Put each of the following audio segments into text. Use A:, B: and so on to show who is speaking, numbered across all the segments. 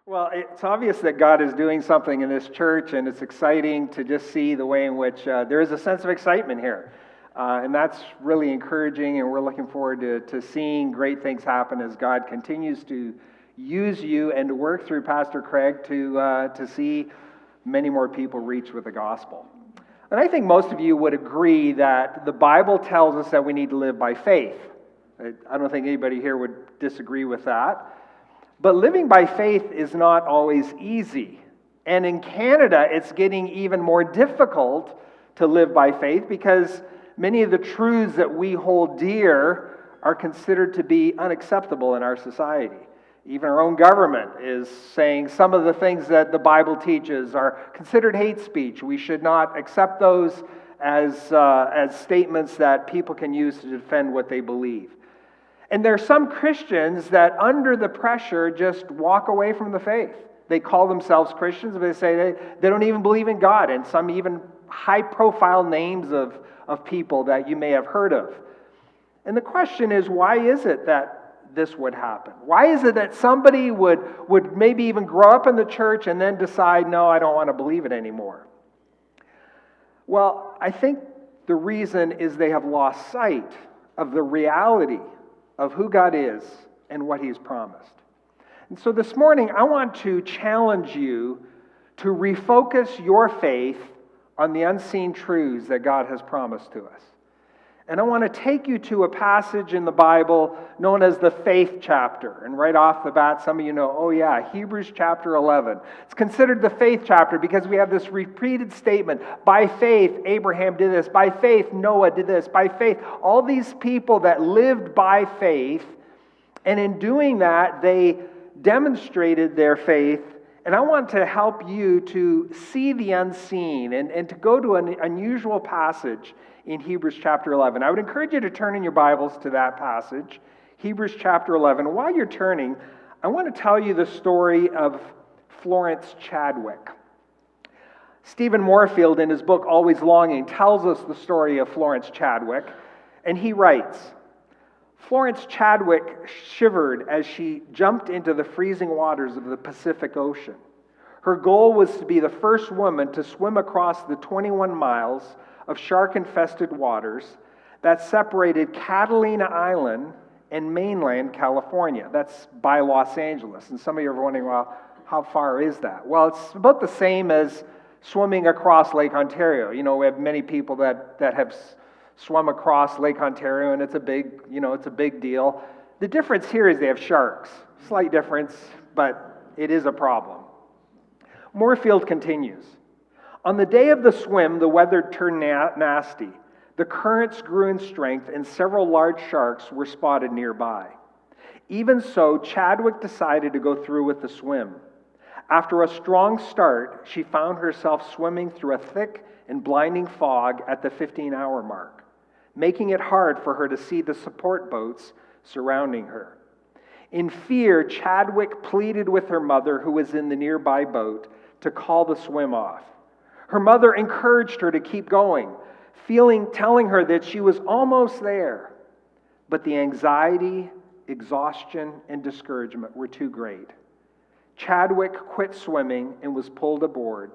A: Well, it's obvious that God is doing something in this church, and it's exciting to just see the way in which there is a sense of excitement here. And that's really encouraging, and we're looking forward to seeing great things happen as God continues to use you and to work through Pastor Craig to see many more people reach with the gospel. And I think most of you would agree that the Bible tells us that we need to live by faith. I don't think anybody here would disagree with that. But living by faith is not always easy. And in Canada, it's getting even more difficult to live by faith because many of the truths that we hold dear are considered to be unacceptable in our society. Even our own government is saying some of the things that the Bible teaches are considered hate speech. We should not accept those as statements that people can use to defend what they believe. And there are some Christians that under the pressure just walk away from the faith. They call themselves Christians, but they say they don't even believe in God, and some even high-profile names of people that you may have heard of. And the question is, why is it that this would happen? Why is it that somebody would maybe even grow up in the church and then decide, no, I don't want to believe it anymore? Well, I think the reason is they have lost sight of the reality of who God is and what He's promised. And so this morning, I want to challenge you to refocus your faith on the unseen truths that God has promised to us. And I want to take you to a passage in the Bible known as the faith chapter. And right off the bat, some of you know, oh yeah, Hebrews chapter 11. It's considered the faith chapter because we have this repeated statement. By faith, Abraham did this. By faith, Noah did this. By faith, all these people that lived by faith. And in doing that, they demonstrated their faith. And I want to help you to see the unseen and to go to an unusual passage in Hebrews chapter 11. I would encourage you to turn in your Bibles to that passage, Hebrews chapter 11. While you're turning, I want to tell you the story of Florence Chadwick. Stephen Moorfield, in his book Always Longing, tells us the story of Florence Chadwick, and he writes, Florence Chadwick shivered as she jumped into the freezing waters of the Pacific Ocean. Her goal was to be the first woman to swim across the 21 miles of shark-infested waters that separated Catalina Island and mainland California. That's by Los Angeles. And some of you are wondering, well, how far is that? Well, it's about the same as swimming across Lake Ontario. You know, we have many people that have swum across Lake Ontario, and it's a big deal. The difference here is they have sharks. Slight difference, but it is a problem. Moorfield continues. On the day of the swim, the weather turned nasty. The currents grew in strength, and several large sharks were spotted nearby. Even so, Chadwick decided to go through with the swim. After a strong start, she found herself swimming through a thick and blinding fog at the 15-hour mark, making it hard for her to see the support boats surrounding her. In fear, Chadwick pleaded with her mother, who was in the nearby boat, to call the swim off. Her mother encouraged her to keep going, telling her that she was almost there. But the anxiety, exhaustion, and discouragement were too great. Chadwick quit swimming and was pulled aboard.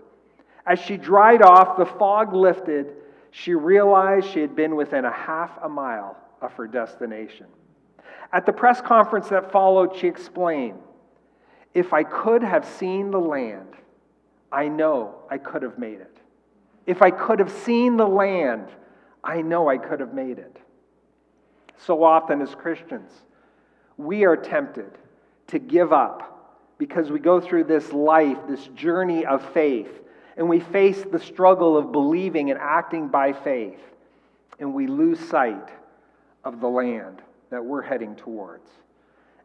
A: As she dried off, the fog lifted. She realized she had been within a half a mile of her destination. At the press conference that followed, she explained, "If I could have seen the land, I know I could have made it. If I could have seen the land, I know I could have made it." So often as Christians, we are tempted to give up because we go through this life, this journey of faith, and we face the struggle of believing and acting by faith, and we lose sight of the land that we're heading towards.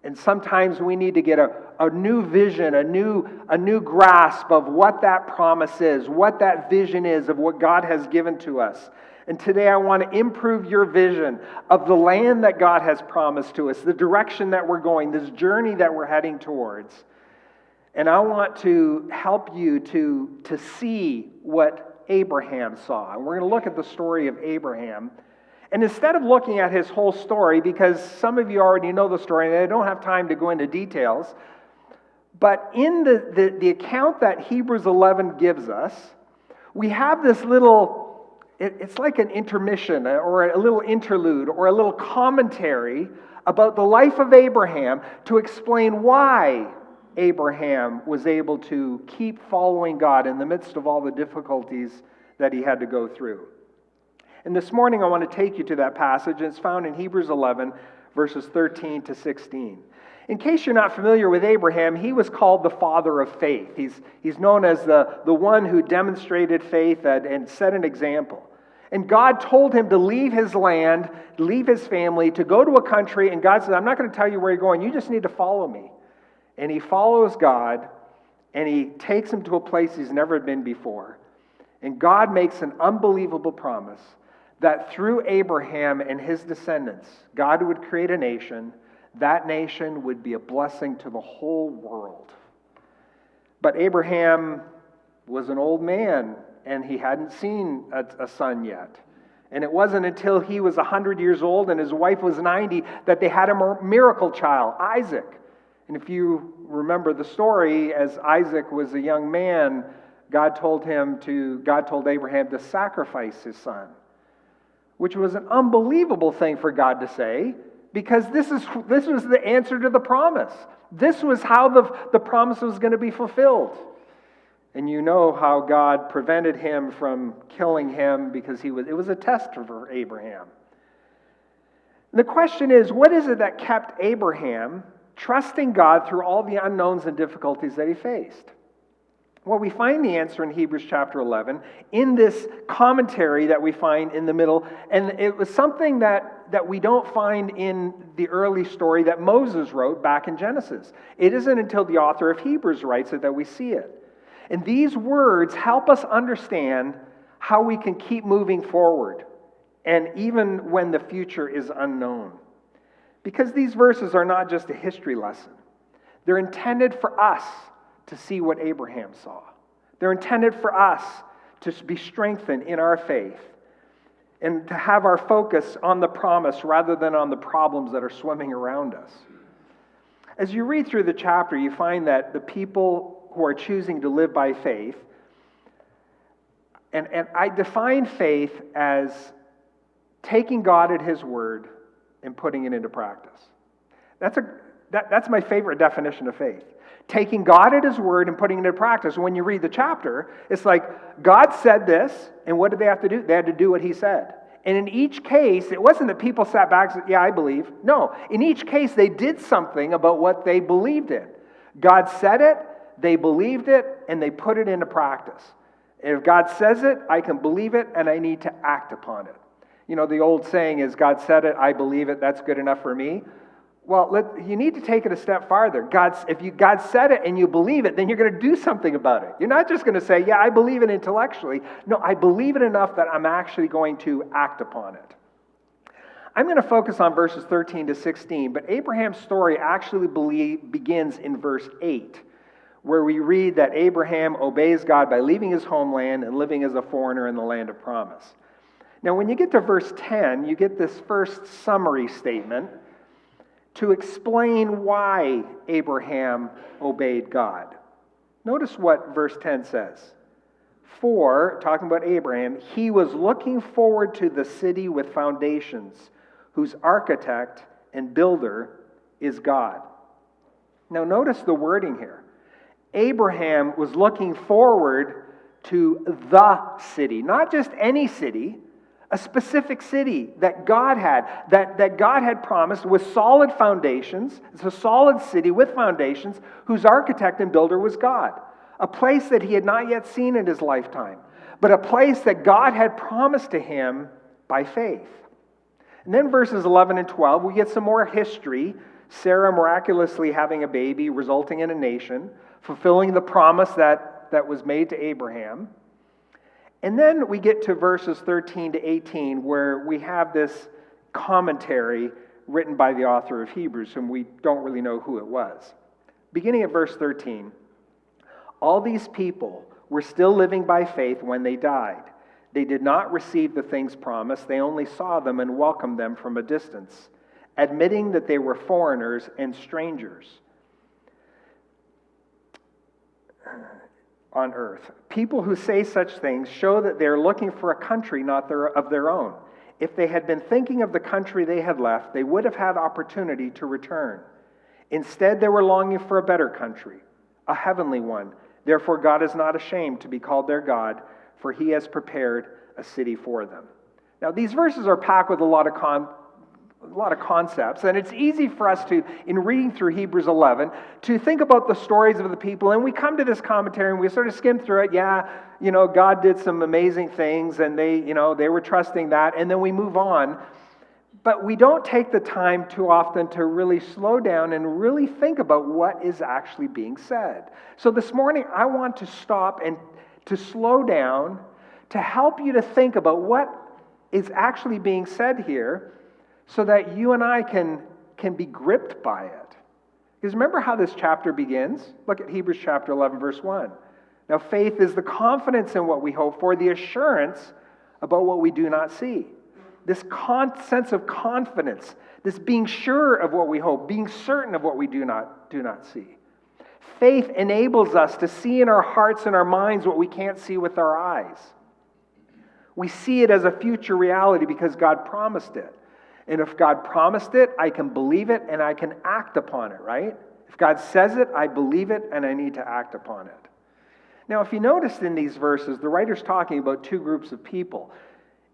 A: And sometimes we need to get a new vision, a new grasp of what that promise is, what that vision is of what God has given to us. And today I want to improve your vision of the land that God has promised to us, the direction that we're going, this journey that we're heading towards. And I want to help you to see what Abraham saw. And we're going to look at the story of Abraham. And instead of looking at his whole story, because some of you already know the story and I don't have time to go into details, But in the account that Hebrews 11 gives us, we have this little, it's like an intermission or a little interlude or a little commentary about the life of Abraham to explain why Abraham was able to keep following God in the midst of all the difficulties that he had to go through. And this morning I want to take you to that passage, and it's found in Hebrews 11, verses 13 to 16. In case you're not familiar with Abraham, he was called the father of faith. He's known as the one who demonstrated faith and set an example. And God told him to leave his land, leave his family, to go to a country, and God said, I'm not going to tell you where you're going, you just need to follow me. And he follows God, and he takes him to a place he's never been before. And God makes an unbelievable promise that through Abraham and his descendants, God would create a nation. That nation would be a blessing to the whole world. But Abraham was an old man, and he hadn't seen a son yet. And it wasn't until he was 100 years old and his wife was 90 that they had a miracle child, Isaac. And if you remember the story, as Isaac was a young man, God told Abraham to sacrifice his son, which was an unbelievable thing for God to say, because this was the answer to the promise. This was how the promise was going to be fulfilled. And you know how God prevented him from killing him because it was a test for Abraham. The question is, what is it that kept Abraham trusting God through all the unknowns and difficulties that he faced? Well, we find the answer in Hebrews chapter 11 in this commentary that we find in the middle. And it was something that we don't find in the early story that Moses wrote back in Genesis. It isn't until the author of Hebrews writes it that we see it. And these words help us understand how we can keep moving forward, and even when the future is unknown. Because these verses are not just a history lesson. They're intended for us to see what Abraham saw. They're intended for us to be strengthened in our faith and to have our focus on the promise rather than on the problems that are swimming around us. As you read through the chapter, you find that the people who are choosing to live by faith, and I define faith as taking God at His word and putting it into practice. That's my favorite definition of faith. Taking God at His word and putting it into practice. When you read the chapter, it's like, God said this, and what did they have to do? They had to do what He said. And in each case, it wasn't that people sat back and said, yeah, I believe. No, in each case, they did something about what they believed in. God said it, they believed it, and they put it into practice. And if God says it, I can believe it, and I need to act upon it. You know, the old saying is, God said it, I believe it, that's good enough for me. Well, you need to take it a step farther. If God said it and you believe it, then you're going to do something about it. You're not just going to say, yeah, I believe it intellectually. No, I believe it enough that I'm actually going to act upon it. I'm going to focus on verses 13 to 16, but Abraham's story actually begins in verse 8, where we read that Abraham obeys God by leaving his homeland and living as a foreigner in the land of promise. Now, when you get to verse 10, you get this first summary statement to explain why Abraham obeyed God. Notice what verse 10 says. For, talking about Abraham, he was looking forward to the city with foundations, whose architect and builder is God. Now, notice the wording here. Abraham was looking forward to the city, not just any city, a specific city that God had, that God had promised with solid foundations. It's a solid city with foundations whose architect and builder was God. A place that he had not yet seen in his lifetime, but a place that God had promised to him by faith. And then verses 11 and 12, we get some more history. Sarah miraculously having a baby, resulting in a nation, fulfilling the promise that was made to Abraham. And then we get to verses 13 to 18, where we have this commentary written by the author of Hebrews, whom we don't really know who it was. Beginning at verse 13, all these people were still living by faith when they died. They did not receive the things promised. They only saw them and welcomed them from a distance, admitting that they were foreigners and strangers. on earth. People who say such things show that they're looking for a country not of their own. If they had been thinking of the country they had left, they would have had opportunity to return. Instead, they were longing for a better country, a heavenly one. Therefore, God is not ashamed to be called their God, for he has prepared a city for them. Now, these verses are packed with a lot of concepts, and it's easy for us to, in reading through Hebrews 11, to think about the stories of the people, and we come to this commentary and we sort of skim through it. Yeah, God did some amazing things, and they were trusting that, and then we move on. But we don't take the time too often to really slow down and really think about what is actually being said. So this morning, I want to stop and to slow down to help you to think about what is actually being said here so that you and I can be gripped by it. Because remember how this chapter begins? Look at Hebrews chapter 11, verse 1. Now, faith is the confidence in what we hope for, the assurance about what we do not see. This sense of confidence, this being sure of what we hope, being certain of what we do not see. Faith enables us to see in our hearts and our minds what we can't see with our eyes. We see it as a future reality because God promised it. And if God promised it, I can believe it and I can act upon it, right? If God says it, I believe it and I need to act upon it. Now, if you noticed in these verses, the writer's talking about two groups of people.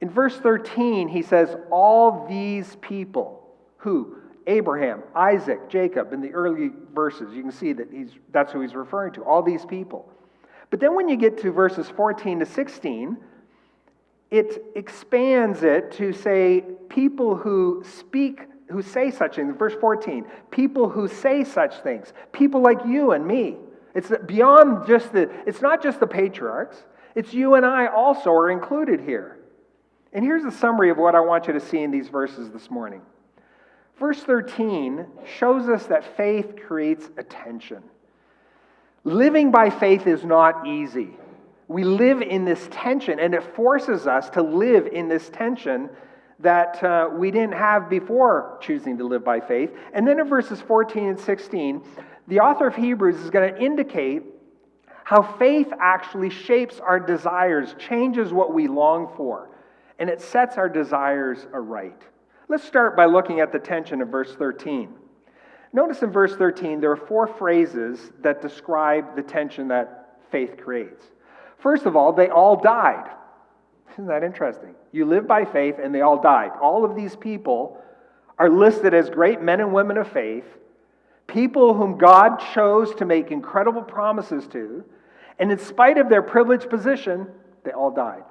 A: In verse 13, he says, all these people. Who? Abraham, Isaac, Jacob. In the early verses, you can see that that's who he's referring to, all these people. But then when you get to verses 14 to 16, it expands it to say people who say such things. Verse 14, people who say such things. People like you and me. It's beyond it's not just the patriarchs. It's you and I also are included here. And here's a summary of what I want you to see in these verses this morning. Verse 13 shows us that faith creates a tension. Living by faith is not easy. We live in this tension, and it forces us to live in this tension that we didn't have before choosing to live by faith. And then in verses 14 and 16, the author of Hebrews is going to indicate how faith actually shapes our desires, changes what we long for, and it sets our desires aright. Let's start by looking at the tension of verse 13. Notice in verse 13, there are four phrases that describe the tension that faith creates. First of all, they all died. Isn't that interesting? You live by faith and they all died. All of these people are listed as great men and women of faith, people whom God chose to make incredible promises to, and in spite of their privileged position, they all died.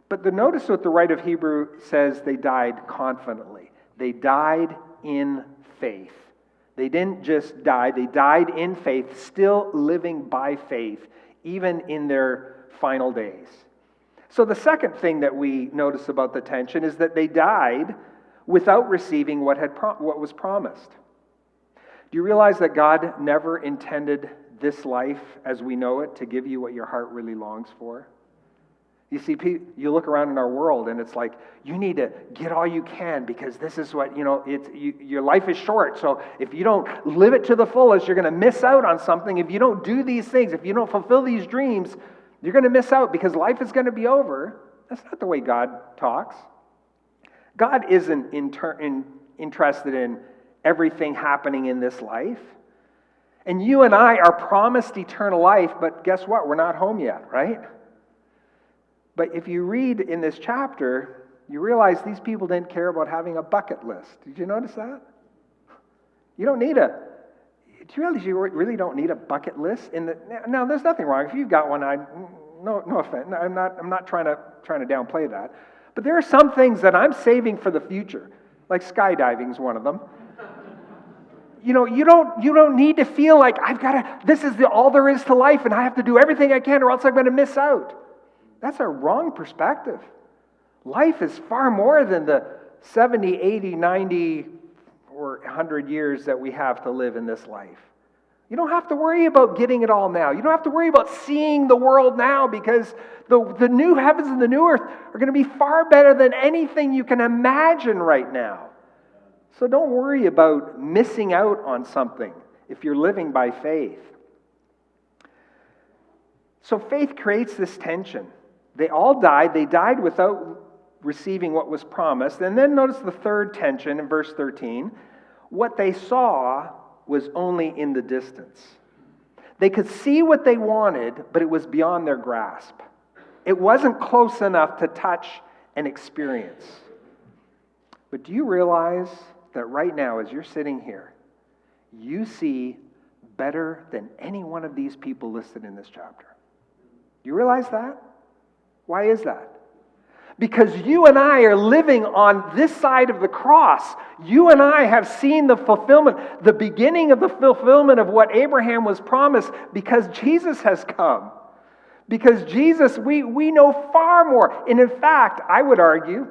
A: But notice what the writer of Hebrew says, they died confidently. They died in faith. They didn't just die, they died in faith, still living by faith, even in their final days. So the second thing that we notice about the tension is that they died without receiving what was promised. Do you realize that God never intended this life as we know it to give you what your heart really longs for? You see, you look around in our world and it's like, you need to get all you can because this is what, your life is short. So if you don't live it to the fullest, you're going to miss out on something. If you don't do these things, if you don't fulfill these dreams, you're going to miss out because life is going to be over. That's not the way God talks. God isn't interested in everything happening in this life. And you and I are promised eternal life, but guess what? We're not home yet, right? But if you read in this chapter, you realize these people didn't care about having a bucket list. Did you notice that? You don't need do you realize you really don't need a bucket list? Now, there's nothing wrong. If you've got one, no offense. I'm not trying to downplay that. But there are some things that I'm saving for the future, like skydiving is one of them. You don't need to feel like this is all there is to life and I have to do everything I can or else I'm going to miss out. That's a wrong perspective. Life is far more than the 70, 80, 90, or 100 years that we have to live in this life. You don't have to worry about getting it all now. You don't have to worry about seeing the world now because the new heavens and the new earth are going to be far better than anything you can imagine right now. So don't worry about missing out on something if you're living by faith. So faith creates this tension. They all died. They died without receiving what was promised. And then notice the third tension in verse 13. What they saw was only in the distance. They could see what they wanted, but it was beyond their grasp. It wasn't close enough to touch and experience. But do you realize that right now, as you're sitting here, you see better than any one of these people listed in this chapter? Do you realize that? Why is that? Because you and I are living on this side of the cross. You and I have seen the fulfillment, the beginning of the fulfillment of what Abraham was promised, because Jesus has come. Because Jesus, we know far more. And in fact, I would argue,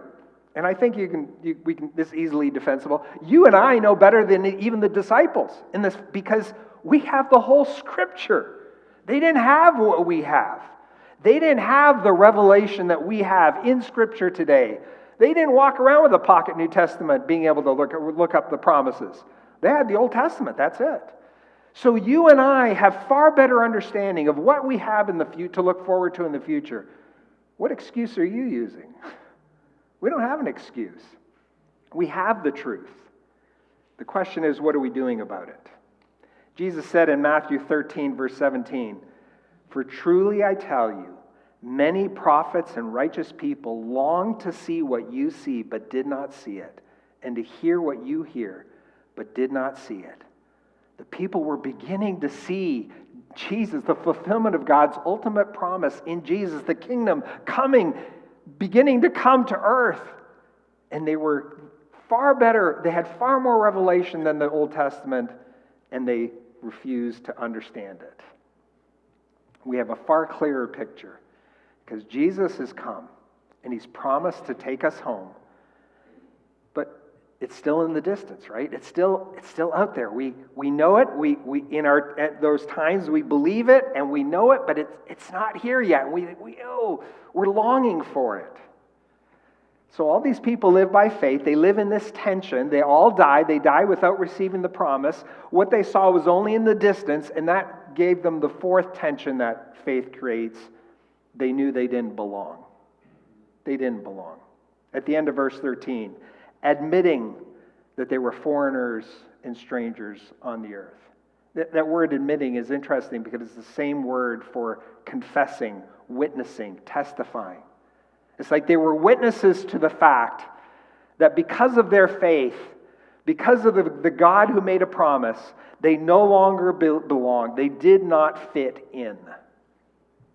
A: and I think we can this is easily defensible, you and I know better than even the disciples in this, because we have the whole Scripture. They didn't have what we have. They didn't have the revelation that we have in Scripture today. They didn't walk around with a pocket New Testament being able to look up the promises. They had the Old Testament, that's it. So you and I have far better understanding of what we have in the future to look forward to in the future. What excuse are you using? We don't have an excuse. We have the truth. The question is, what are we doing about it? Jesus said in Matthew 13, verse 17, "For truly I tell you, many prophets and righteous people long to see what you see, but did not see it, and to hear what you hear, but did not see it." The people were beginning to see Jesus, the fulfillment of God's ultimate promise in Jesus, the kingdom coming, beginning to come to earth. And they were far better, they had far more revelation than the Old Testament, and they refused to understand it. We have a far clearer picture, because Jesus has come, and he's promised to take us home. But it's still in the distance, right? It's still out there. We know it. We at those times we believe it and we know it, but it's not here yet. We're longing for it. So all these people live by faith. They live in this tension. They all die. They die without receiving the promise. What they saw was only in the distance, and that gave them the fourth tension that faith creates. They knew they didn't belong. They didn't belong. At the end of verse 13, admitting that they were foreigners and strangers on the earth. That word admitting is interesting because it's the same word for confessing, witnessing, testifying. It's like they were witnesses to the fact that because of their faith, because of the God who made a promise, they no longer belong. They did not fit in.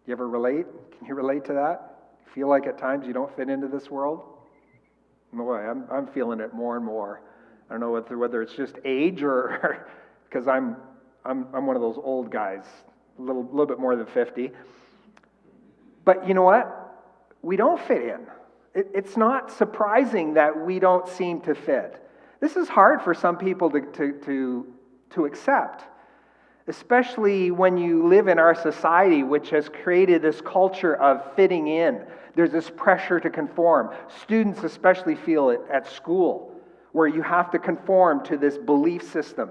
A: You ever relate? Can you relate to that? Feel like at times you don't fit into this world? Boy, I'm feeling it more and more. I don't know whether it's just age or because I'm one of those old guys, a little bit more than 50. But you know what? We don't fit in. It's not surprising that we don't seem to fit. This is hard for some people to accept, especially when you live in our society, which has created this culture of fitting in. There's this pressure to conform. Students especially feel it at school, where you have to conform to this belief system.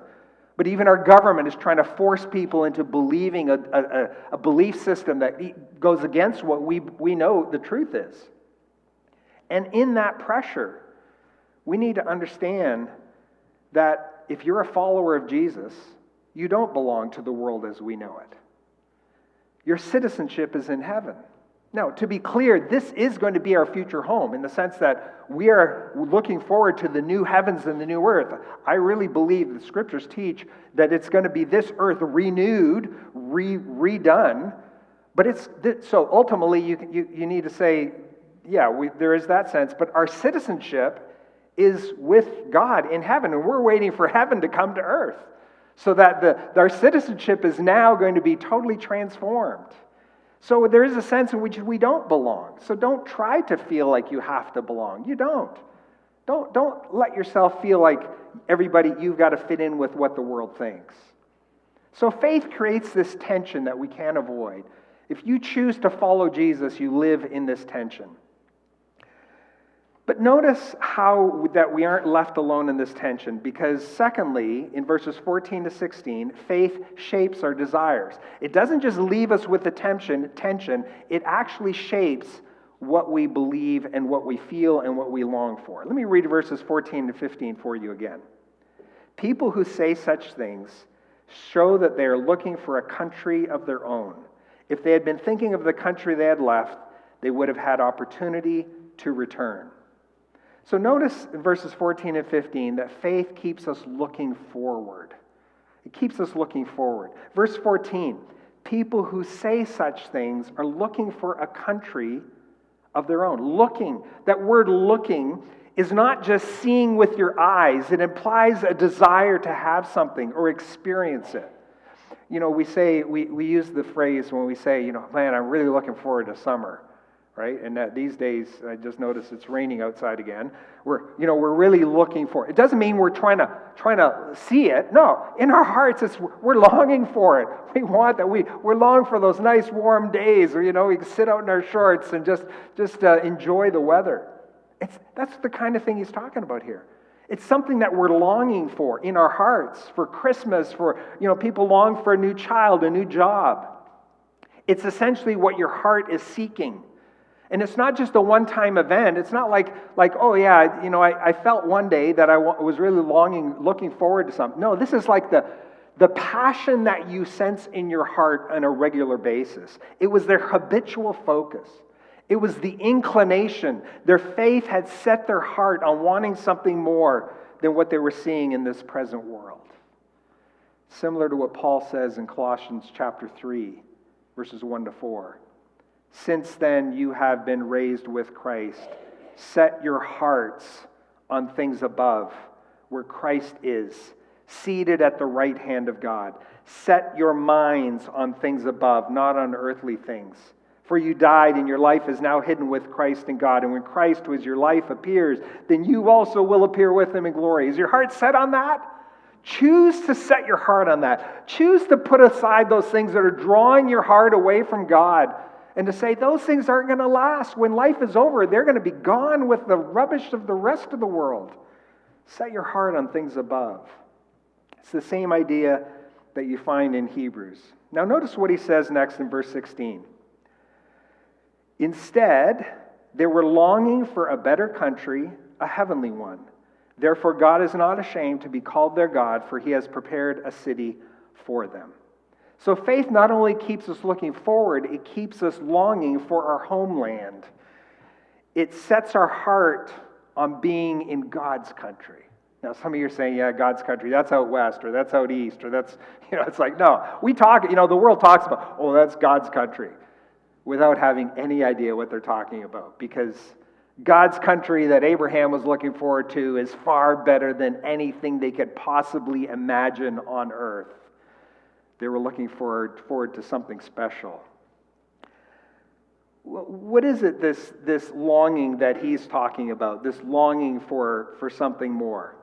A: But even our government is trying to force people into believing a belief system that goes against what we know the truth is. And in that pressure, we need to understand that if you're a follower of Jesus, you don't belong to the world as we know it. Your citizenship is in heaven. Now, to be clear, this is going to be our future home in the sense that we are looking forward to the new heavens and the new earth. I really believe the Scriptures teach that it's going to be this earth renewed, redone. But so ultimately, you need to say, yeah, there is that sense. But our citizenship is with God in heaven, and we're waiting for heaven to come to earth, so that our citizenship is now going to be totally transformed. So there is a sense in which we don't belong. So don't try to feel like you have to belong. You don't. Don't let yourself feel like you've got to fit in with what the world thinks. So faith creates this tension that we can't avoid. If you choose to follow Jesus, you live in this tension. But notice how that we aren't left alone in this tension, because secondly, in verses 14 to 16, faith shapes our desires. It doesn't just leave us with the tension, it actually shapes what we believe and what we feel and what we long for. Let me read verses 14 to 15 for you again. People who say such things show that they are looking for a country of their own. If they had been thinking of the country they had left, they would have had opportunity to return. So notice in verses 14 and 15 that faith keeps us looking forward. It keeps us looking forward. Verse 14, people who say such things are looking for a country of their own. Looking, that word looking is not just seeing with your eyes. It implies a desire to have something or experience it. You know, we use the phrase when we say, man, I'm really looking forward to summer. Right? And these days, I just noticed it's raining outside again. We're really looking for it. It doesn't mean we're trying to see it. No, in our hearts, we're longing for it. We want that. We're longing for those nice warm days where, we can sit out in our shorts and just enjoy the weather. That's the kind of thing he's talking about here. It's something that we're longing for in our hearts, for Christmas, for, people long for a new child, a new job. It's essentially what your heart is seeking. And it's not just a one-time event. It's not like oh yeah, I felt one day that I was really looking forward to something. No, this is like the passion that you sense in your heart on a regular basis. It was their habitual focus. It was the inclination. Their faith had set their heart on wanting something more than what they were seeing in this present world. Similar to what Paul says in Colossians chapter 3, verses 1 to 4. Since then you have been raised with Christ. Set your hearts on things above, where Christ is, seated at the right hand of God. Set your minds on things above, not on earthly things. For you died, and your life is now hidden with Christ in God. And when Christ, who is your life, appears, then you also will appear with him in glory. Is your heart set on that? Choose to set your heart on that. Choose to put aside those things that are drawing your heart away from God, and to say those things aren't going to last. When life is over, they're going to be gone with the rubbish of the rest of the world. Set your heart on things above. It's the same idea that you find in Hebrews. Now notice what he says next in verse 16. Instead, they were longing for a better country, a heavenly one. Therefore, God is not ashamed to be called their God, for he has prepared a city for them. So faith not only keeps us looking forward, it keeps us longing for our homeland. It sets our heart on being in God's country. Now, some of you are saying, yeah, God's country, that's out west, or that's out east, or that's, it's like, no. We talk, the world talks about, oh, that's God's country, without having any idea what they're talking about. Because God's country that Abraham was looking forward to is far better than anything they could possibly imagine on earth. They were looking forward to something special. What is it, this longing that he's talking about, this longing for something more?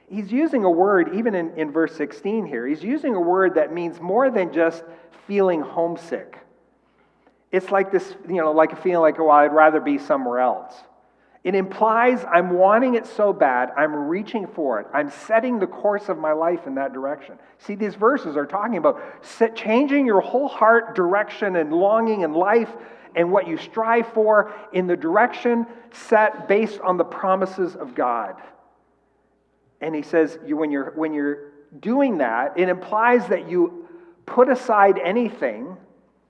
A: He's using a word, even in verse 16 here, he's using a word that means more than just feeling homesick. It's like this, like a feeling like, oh, I'd rather be somewhere else. It implies I'm wanting it so bad, I'm reaching for it. I'm setting the course of my life in that direction. See, these verses are talking about changing your whole heart direction and longing in life and what you strive for in the direction set based on the promises of God. And he says, when you're doing that, it implies that you put aside anything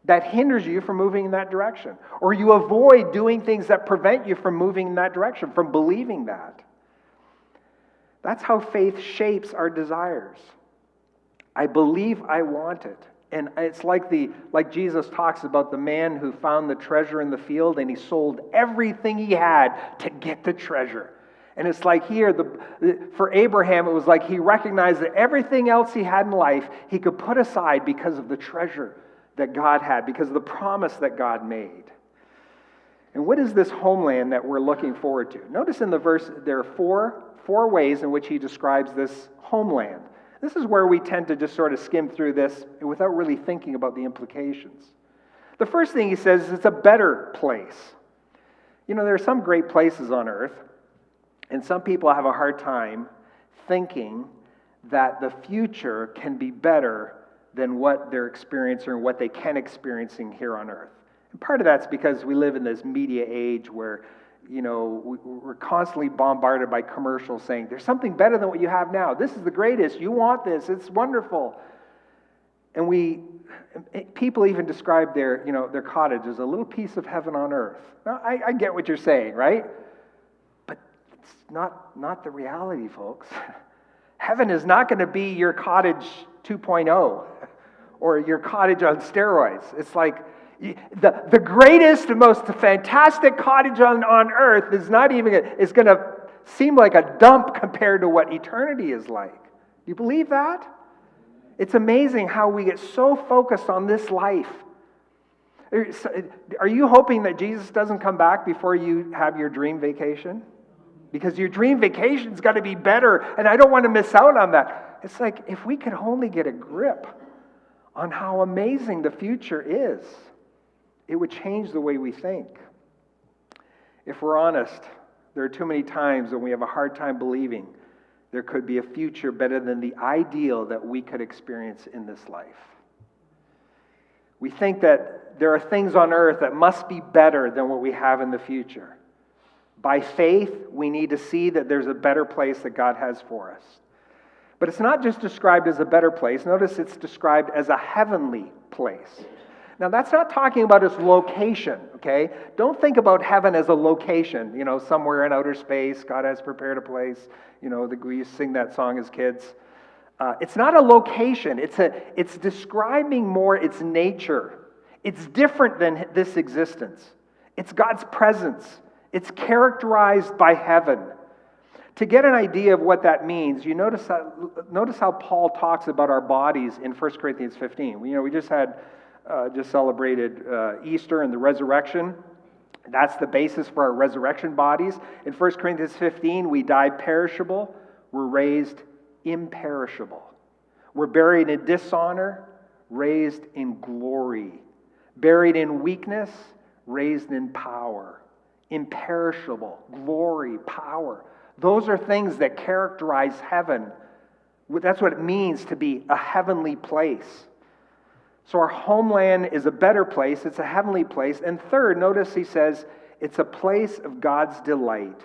A: that hinders you from moving in that direction. Or you avoid doing things that prevent you from moving in that direction, from believing that. That's how faith shapes our desires. I believe I want it. And it's like Jesus talks about the man who found the treasure in the field and he sold everything he had to get the treasure. And it's like here, for Abraham, it was like he recognized that everything else he had in life he could put aside because of the treasure that God had, because of the promise that God made. And what is this homeland that we're looking forward to? Notice in the verse, there are four ways in which he describes this homeland. This is where we tend to just sort of skim through this without really thinking about the implications. The first thing he says is it's a better place. There are some great places on earth, And some people have a hard time thinking that the future can be better than what they're experiencing or what they can experiencing here on earth. And part of that's because we live in this media age where, we're constantly bombarded by commercials saying, there's something better than what you have now. This is the greatest. You want this. It's wonderful. And people even describe their cottage as a little piece of heaven on earth. Now, I get what you're saying, right? But it's not the reality, folks. Heaven is not going to be your cottage 2.0 or your cottage on steroids. It's like the greatest, most fantastic cottage on earth is going to seem like a dump compared to what eternity is like. Do you believe that? It's amazing how we get so focused on this life. Are you hoping that Jesus doesn't come back before you have your dream vacation? Because your dream vacation's got to be better, and I don't want to miss out on that. It's like if we could only get a grip on how amazing the future is, it would change the way we think. If we're honest, there are too many times when we have a hard time believing there could be a future better than the ideal that we could experience in this life. We think that there are things on earth that must be better than what we have in the future. By faith, we need to see that there's a better place that God has for us. But it's not just described as a better place. Notice it's described as a heavenly place. Now, that's not talking about its location, okay? Don't think about heaven as a location, somewhere in outer space. God has prepared a place. We used to sing that song as kids. It's not a location. It's describing more its nature. It's different than this existence. It's God's presence. It's characterized by heaven. To get an idea of what that means, you notice how Paul talks about our bodies in 1 Corinthians 15. We just celebrated Easter and the resurrection. That's the basis for our resurrection bodies. In 1 Corinthians 15, we die perishable. We're raised imperishable. We're buried in dishonor, raised in glory. Buried in weakness, raised in power. Imperishable, glory, power. Those are things that characterize heaven. That's what it means to be a heavenly place. So our homeland is a better place. It's a heavenly place. And third, notice he says, it's a place of God's delight.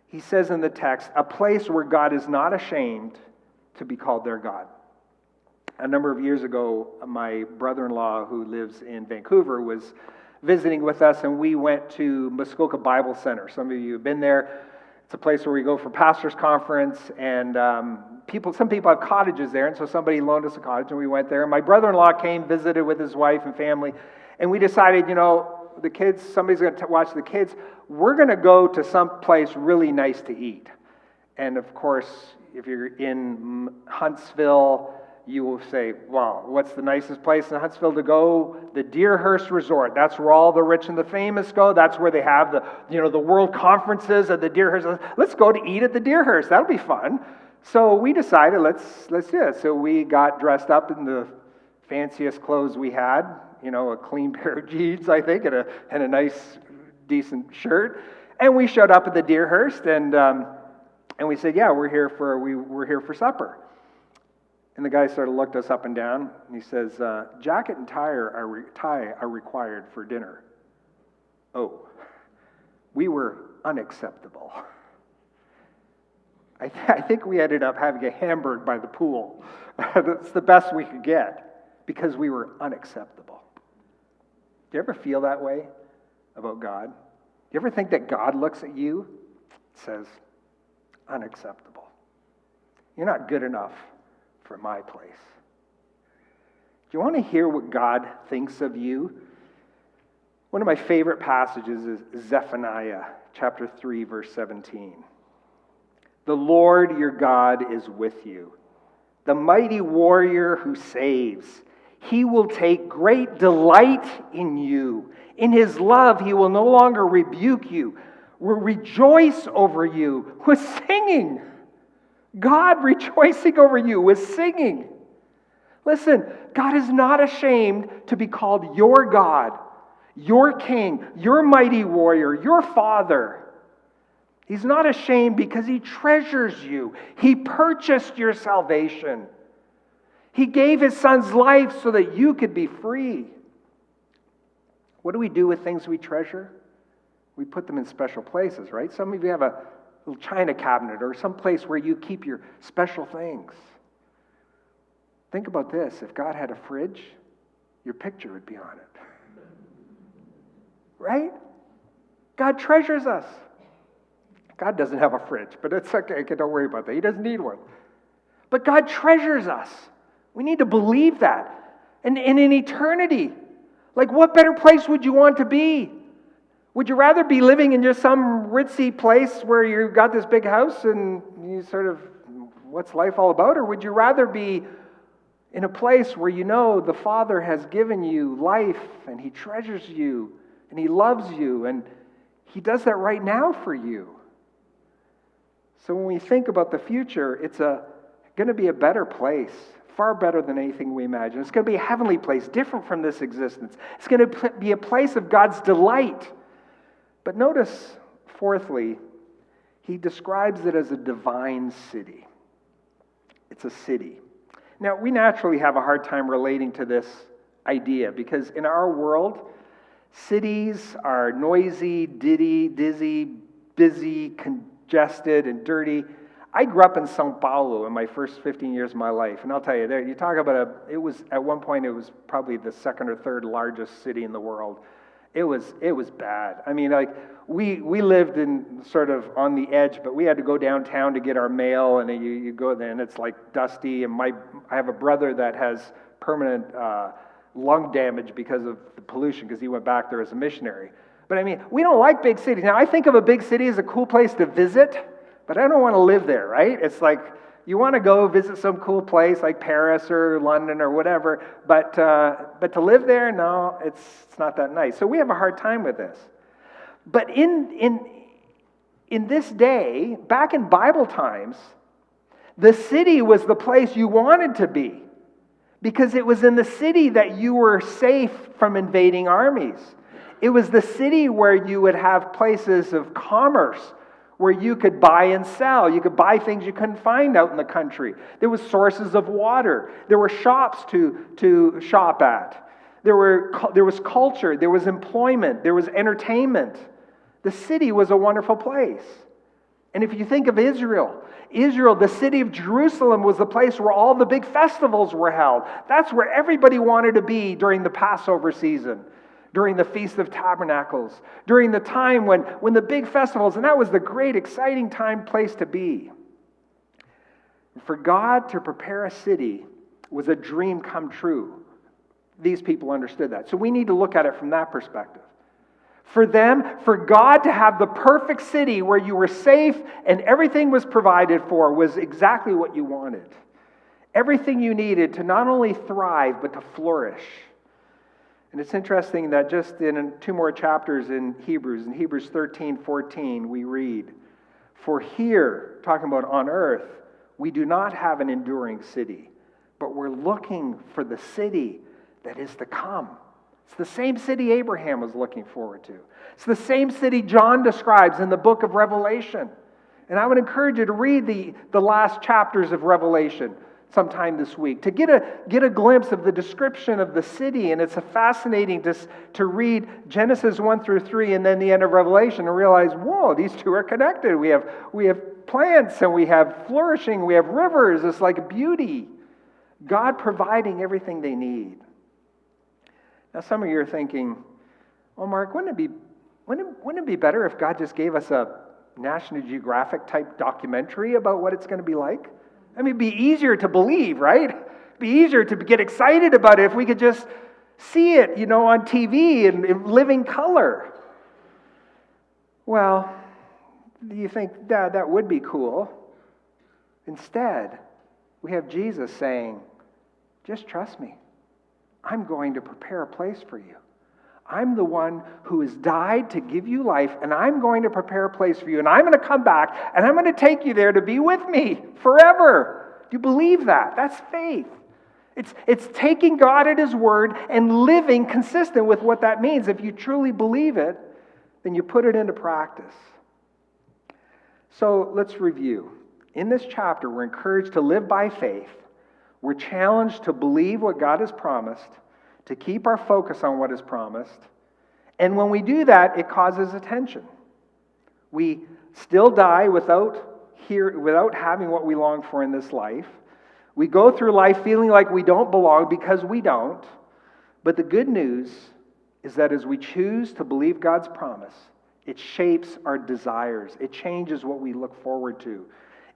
A: He says in the text, a place where God is not ashamed to be called their God. A number of years ago, my brother-in-law who lives in Vancouver was visiting with us, and we went to Muskoka Bible Center. Some of you have been there. It's a place where we go for pastors' conference, and some people have cottages there, and so somebody loaned us a cottage, and we went there. And my brother-in-law came, visited with his wife and family, and we decided, the kids, somebody's going to watch the kids. We're going to go to some place really nice to eat. And of course, if you're in Huntsville, you will say, well, what's the nicest place in Huntsville to go? The Deerhurst Resort. That's where all the rich and the famous go. That's where they have the world conferences at the Deerhurst. Let's go to eat at the Deerhurst. That'll be fun. So we decided, let's do it. So we got dressed up in the fanciest clothes we had, a clean pair of jeans, I think, and a nice, decent shirt. And we showed up at the Deerhurst, and we said, yeah, we're here for supper. And the guy sort of looked us up and down, and he says, jacket and tie are required for dinner. Oh, we were unacceptable. I think we ended up having a hamburger by the pool. That's the best we could get, because we were unacceptable. Do you ever feel that way about God? Do you ever think that God looks at you and says, unacceptable? You're not good enough for my place. Do you want to hear what God thinks of you? One of my favorite passages is Zephaniah chapter 3, verse 17. The Lord your God is with you, the mighty warrior who saves. He will take great delight in you. In his love, he will no longer rebuke you. Will rejoice over you with singing. God rejoicing over you with singing. Listen, God is not ashamed to be called your God, your King, your mighty warrior, your Father. He's not ashamed because he treasures you. He purchased your salvation. He gave his son's life so that you could be free. What do we do with things we treasure? We put them in special places, right? Some of you have a little china cabinet or some place where you keep your special things. Think about this. If God had a fridge, your picture would be on it. Right? God treasures us. God doesn't have a fridge, but it's okay. Don't worry about that. He doesn't need one. But God treasures us. We need to believe that. And in eternity, like what better place would you want to be? Would you rather be living in just some ritzy place where you've got this big house and you sort of, what's life all about? Or would you rather be in a place where you know the Father has given you life and He treasures you and He loves you and He does that right now for you? So when we think about the future, it's going to be a better place, far better than anything we imagine. It's going to be a heavenly place, different from this existence. It's going to be a place of God's delight. But notice, fourthly, he describes it as a divine city. It's a city. Now, we naturally have a hard time relating to this idea because in our world, cities are noisy, dizzy, busy, congested, and dirty. I grew up in Sao Paulo in my first 15 years of my life, and I'll tell you, you talk about at one point it was probably the second or third largest city in the world. It was bad. I mean, like we lived in sort of on the edge, but we had to go downtown to get our mail, and you go there, and it's like dusty. And I have a brother that has permanent lung damage because of the pollution, because he went back there as a missionary. But I mean, we don't like big cities. Now, I think of a big city as a cool place to visit, but I don't want to live there, right? It's like you want to go visit some cool place like Paris or London or whatever, but to live there, no, it's not that nice. So we have a hard time with this. But in this day, back in Bible times, the city was the place you wanted to be because it was in the city that you were safe from invading armies. It was the city where you would have places of commerce, where you could buy and sell. You could buy things you couldn't find out in the country. There was sources of water. There were shops to shop at. There was culture. There was employment. There was entertainment. The city was a wonderful place. And if you think of Israel, the city of Jerusalem was the place where all the big festivals were held. That's where everybody wanted to be during the Passover season, during the Feast of Tabernacles, during the time when the big festivals, and that was the great, exciting place to be. For God to prepare a city was a dream come true. These people understood that. So we need to look at it from that perspective. For God to have the perfect city where you were safe and everything was provided for was exactly what you wanted. Everything you needed to not only thrive, but to flourish. And it's interesting that just in 2 more chapters in Hebrews 13:14, we read, "For here," talking about on earth, "we do not have an enduring city, but we're looking for the city that is to come." It's the same city Abraham was looking forward to. It's the same city John describes in the book of Revelation. And I would encourage you to read the last chapters of Revelation sometime this week, to get a glimpse of the description of the city. And it's fascinating to read Genesis 1 through 3 and then the end of Revelation and realize, whoa, these two are connected. We have plants and we have flourishing, we have rivers. It's like beauty. God providing everything they need. Now some of you are thinking, well, Mark, wouldn't it be better if God just gave us a National Geographic type documentary about what it's going to be like? I mean, it'd be easier to believe, right? It'd be easier to get excited about it if we could just see it, on TV in living color. Well, you think that would be cool. Instead, we have Jesus saying, just trust me. I'm going to prepare a place for you. I'm the one who has died to give you life, and I'm going to prepare a place for you, and I'm going to come back, and I'm going to take you there to be with me forever. Do you believe that? That's faith. It's taking God at His word and living consistent with what that means. If you truly believe it, then you put it into practice. So let's review. In this chapter, we're encouraged to live by faith. We're challenged to believe what God has promised, to keep our focus on what is promised. And when we do that, it causes attention. We still die without having what we long for in this life. We go through life feeling like we don't belong because we don't. But the good news is that as we choose to believe God's promise, it shapes our desires. It changes what we look forward to.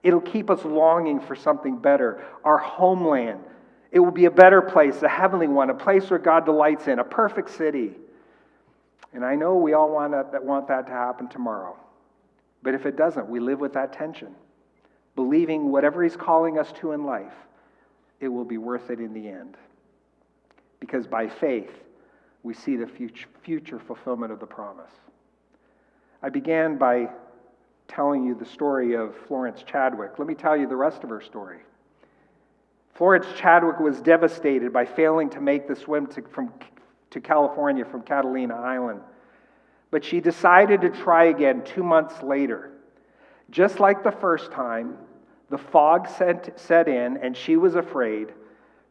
A: It'll keep us longing for something better, our homeland. It will be a better place, a heavenly one, a place where God delights in, a perfect city. And I know we all want that to happen tomorrow. But if it doesn't, we live with that tension, believing whatever He's calling us to in life, it will be worth it in the end. Because by faith, we see the future fulfillment of the promise. I began by telling you the story of Florence Chadwick. Let me tell you the rest of her story. Florence Chadwick was devastated by failing to make the swim to California from Catalina Island. But she decided to try again 2 months later. Just like the first time, the fog set in and she was afraid,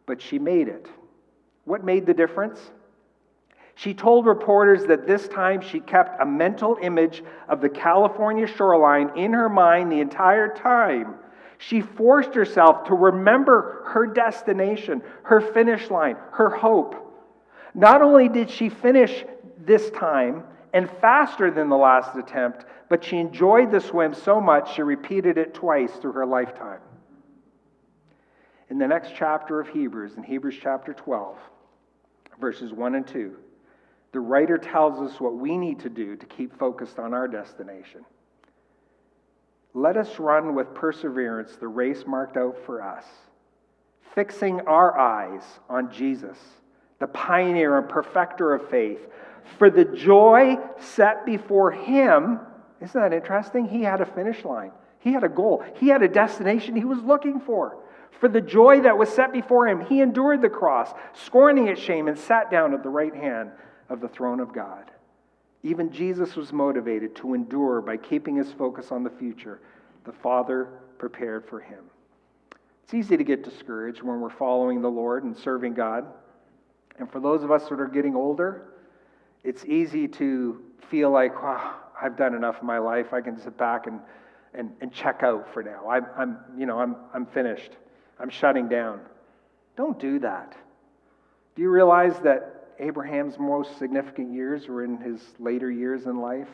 A: but she made it. What made the difference? She told reporters that this time she kept a mental image of the California shoreline in her mind the entire time. She forced herself to remember her destination, her finish line, her hope. Not only did she finish this time and faster than the last attempt, but she enjoyed the swim so much she repeated it twice through her lifetime. In the next chapter of Hebrews, in Hebrews chapter 12, verses 1 and 2, the writer tells us what we need to do to keep focused on our destination. Let us run with perseverance the race marked out for us, fixing our eyes on Jesus, the pioneer and perfecter of faith. For the joy set before Him, isn't that interesting? He had a finish line. He had a goal. He had a destination he was looking for. For the joy that was set before Him, He endured the cross, scorning its shame, and sat down at the right hand of the throne of God. Even Jesus was motivated to endure by keeping his focus on the future the Father prepared for him. It's easy to get discouraged when we're following the Lord and serving God. And for those of us that are getting older, it's easy to feel like, wow, I've done enough in my life. I can sit back and check out for now. I'm finished. I'm shutting down. Don't do that. Do you realize that Abraham's most significant years were in his later years in life?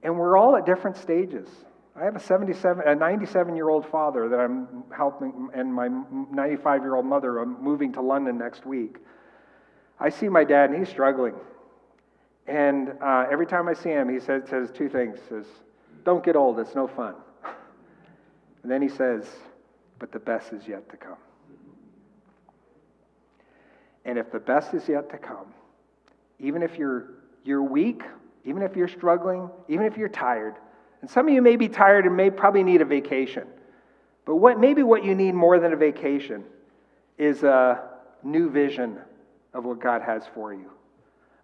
A: And we're all at different stages. I have a 97-year-old father that I'm helping, and my 95-year-old mother. I'm moving to London next week. I see my dad, and he's struggling. And every time I see him, he says two things. He says, "Don't get old, it's no fun." And then he says, "But the best is yet to come." And if the best is yet to come, even if you're weak, even if you're struggling, even if you're tired, and some of you may be tired and may probably need a vacation, but what you need more than a vacation is a new vision of what God has for you.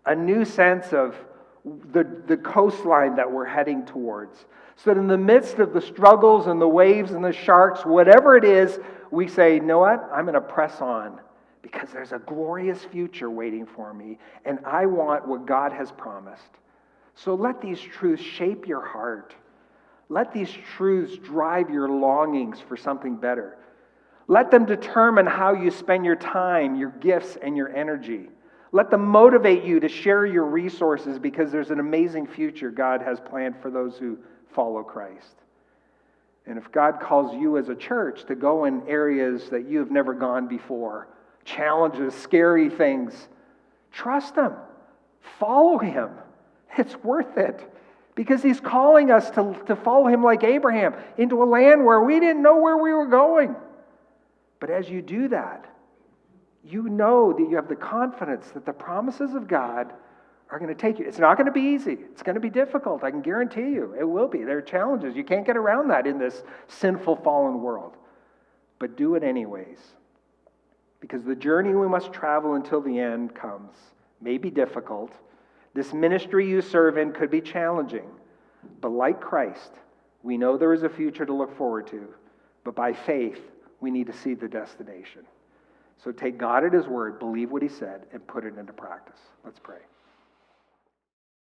A: A new sense of the coastline that we're heading towards. So that in the midst of the struggles and the waves and the sharks, whatever it is, we say, you know what? I'm going to press on because there's a glorious future waiting for me, and I want what God has promised. So let these truths shape your heart. Let these truths drive your longings for something better. Let them determine how you spend your time, your gifts, and your energy. Let them motivate you to share your resources because there's an amazing future God has planned for those who follow Christ. And if God calls you as a church to go in areas that you have never gone before, challenges, scary things, trust Him. Follow Him. It's worth it. Because He's calling us to follow Him like Abraham into a land where we didn't know where we were going. But as you do that, you know that you have the confidence that the promises of God are going to take you. It's not going to be easy. It's going to be difficult. I can guarantee you. It will be. There are challenges. You can't get around that in this sinful, fallen world. But do it anyways. Because the journey we must travel until the end comes may be difficult. This ministry you serve in could be challenging. But like Christ, We know there is a future to look forward to, but by faith, we need to see the destination. So take God at His word, believe what He said, and put it into practice. Let's pray.